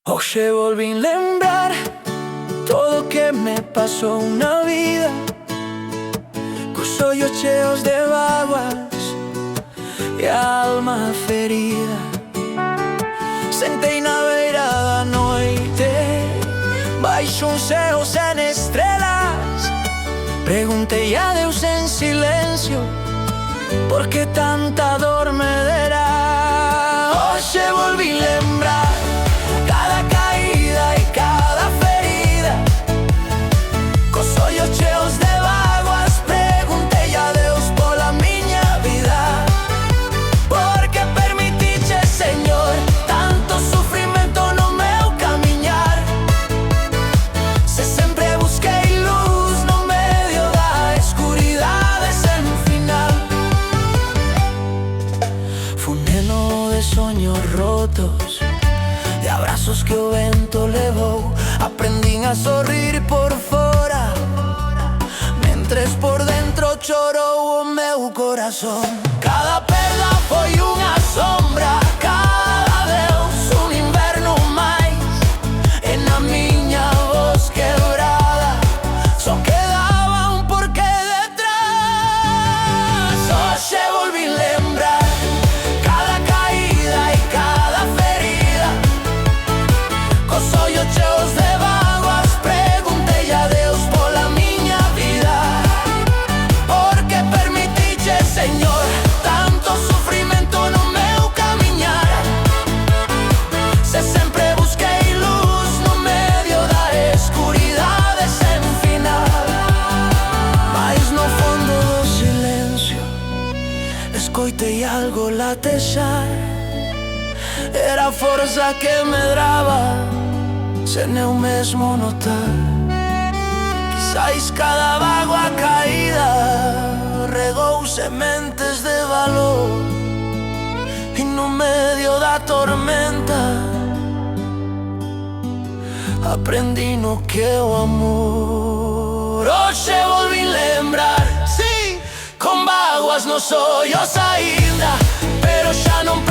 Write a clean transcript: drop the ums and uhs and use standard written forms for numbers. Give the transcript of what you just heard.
Hoje volvi a lembrar todo que me passou na vida, cos ollos cheos de bágoas e a alma ferida. Sentei na beira da noite, baixo un ceo sen estrelas. Preguntei a Deus en silencio, por que tanta dor me derá. Hoxe volvi a lembrar cada caída e cada ferida, cos ollos cheos de bágoas. Preguntei a Deus pola miña vida, porque permitiche, Señor, tanto sufrimento no meu camiñar. Se sempre busquei luz no medio da escuridade sen final. Fun neno de soños rotos, de abrazos que o vento levou. Aprendín a sorrir por fora, mentres por dentro chorou o meu corazón. Cada perda foi unha sombra, cada adeus un inverno máis. E na miña voz quebrada só quedaba un porqué detrás. Hoxe volvi a lembrar cada caída e cada ferida, cos ollos cheos de bágoas. Preguntei a Deus pola miña vida, porque permitiche, Señor, tanto sufrimento no meu camiñar. Se sempre busquei luz no medio da escuridade sen final. Mais no fondo do silencio escoitei algo latexar. Era a forza que medraba sen eu mesmo notar. Quizais cada bágoa caída regou sementes de valor, e no medio da tormenta aprendi no que é o amor. Hoxe volvi a lembrar, sí, con bágoas nos ollos aínda, pero xa non